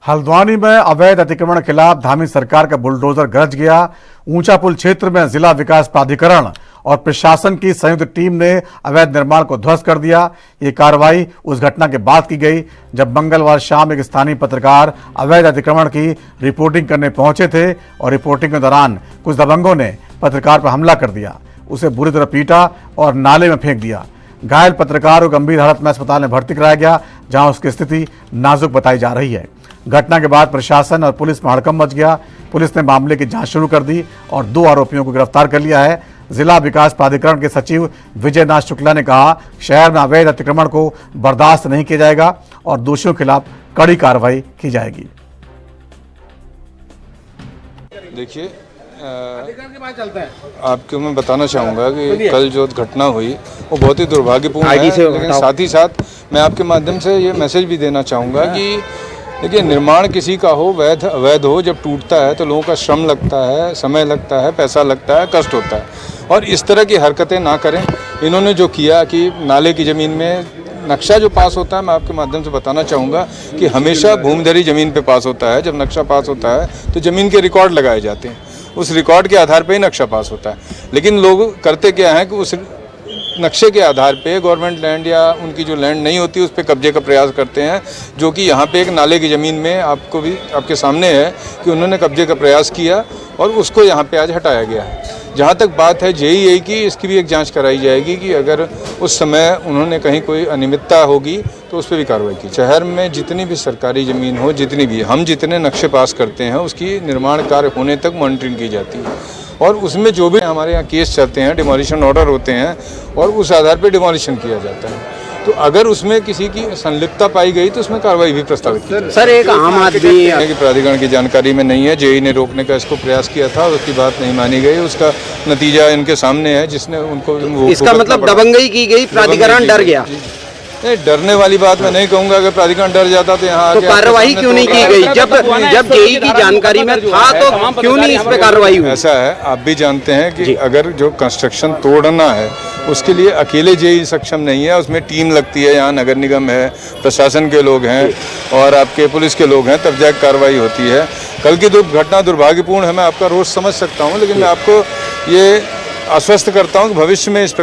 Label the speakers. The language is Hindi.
Speaker 1: हल्द्वानी में अवैध अतिक्रमण के खिलाफ धामी सरकार का बुलडोजर गरज गया। ऊंचा पुल क्षेत्र में जिला विकास प्राधिकरण और प्रशासन की संयुक्त टीम ने अवैध निर्माण को ध्वस्त कर दिया। ये कार्रवाई उस घटना के बाद की गई जब मंगलवार शाम एक स्थानीय पत्रकार अवैध अतिक्रमण की रिपोर्टिंग करने पहुंचे थे और रिपोर्टिंग के दौरान कुछ दबंगों ने पत्रकार पर हमला कर दिया, उसे बुरी तरह पीटा और नाले में फेंक दिया। घायल पत्रकार को गंभीर हालत में अस्पताल में भर्ती कराया गया, जहां उसकी स्थिति नाजुक बताई जा रही है। घटना के बाद प्रशासन और पुलिस में हड़कंप मच गया। पुलिस ने मामले की जांच शुरू कर दी और 2 आरोपियों को गिरफ्तार कर लिया है। जिला विकास प्राधिकरण के सचिव विजय नाथ शुक्ला ने कहा, शहर में अवैध अतिक्रमण को बर्दाश्त नहीं किया जाएगा और दोषियों के खिलाफ कड़ी कार्रवाई की जाएगी।
Speaker 2: देखिए, आपको मैं बताना चाहूँगा कि कल जो घटना हुई वो बहुत ही दुर्भाग्यपूर्ण है, लेकिन साथ ही साथ मैं आपके माध्यम से ये मैसेज भी देना चाहूँगा कि देखिए, निर्माण किसी का हो, वैध अवैध हो, जब टूटता है तो लोगों का श्रम लगता है, समय लगता है, पैसा लगता है, कष्ट होता है, और इस तरह की हरकतें ना करें। इन्होंने जो किया कि नाले की ज़मीन में नक्शा जो पास होता है, मैं आपके माध्यम से बताना चाहूँगा कि हमेशा भूमिधरी ज़मीन पे पास होता है। जब नक्शा पास होता है तो ज़मीन के रिकॉर्ड लगाए जाते हैं, उस रिकॉर्ड के आधार पे ही नक्शा पास होता है। लेकिन लोग करते क्या हैं कि उस नक्शे के आधार पे गवर्नमेंट लैंड या उनकी जो लैंड नहीं होती उस पर कब्जे का प्रयास करते हैं, जो कि यहाँ पे एक नाले की ज़मीन में आपको भी आपके सामने है कि उन्होंने कब्जे का प्रयास किया और उसको यहाँ पे आज हटाया गया है। जहाँ तक बात है JEI की, इसकी भी एक जांच कराई जाएगी कि अगर उस समय उन्होंने कहीं कोई अनियमितता होगी तो उस पर भी कार्रवाई की। शहर में जितनी भी सरकारी ज़मीन हो, जितनी भी हम जितने नक्शे पास करते हैं उसकी निर्माण कार्य होने तक मॉनिटरिंग की जाती है और उसमें जो भी हमारे यहाँ केस चलते हैं, डिमोलिशन ऑर्डर होते हैं और उस आधार पर डिमोलिशन किया जाता है। तो अगर उसमें किसी की संलिप्तता पाई गई तो उसमें कार्रवाई भी प्रस्तावित की।
Speaker 3: सर, एक आम आदमी
Speaker 2: की प्राधिकरण की जानकारी में नहीं है। JEI ने रोकने का इसको प्रयास किया था और उसकी बात नहीं मानी गई। उसका नतीजा इनके सामने है, जिसने उनको
Speaker 3: इसका मतलब दबंगई की गई, प्राधिकरण डर गया।
Speaker 2: नहीं, डरने वाली बात मैं नहीं कहूँगा। अगर प्राधिकरण डर जाता तो यहाँ
Speaker 3: तो कार्रवाई क्यों नहीं की गई? जब JEI की जानकारी में था तो क्यों नहीं इस पे कार्रवाई हुई?
Speaker 2: ऐसा है, आप भी जानते हैं कि अगर जो कंस्ट्रक्शन तोड़ना है उसके लिए अकेले JEI सक्षम नहीं है, उसमें टीम लगती है। यहाँ नगर निगम है, प्रशासन के लोग हैं और आपके पुलिस के लोग हैं, तब जाकर कार्रवाई होती है। कल की घटना दुर्भाग्यपूर्ण है, मैं आपका रोष समझ सकता हूँ, लेकिन मैं आपको ये आश्वस्त करता हूँ कि भविष्य में इस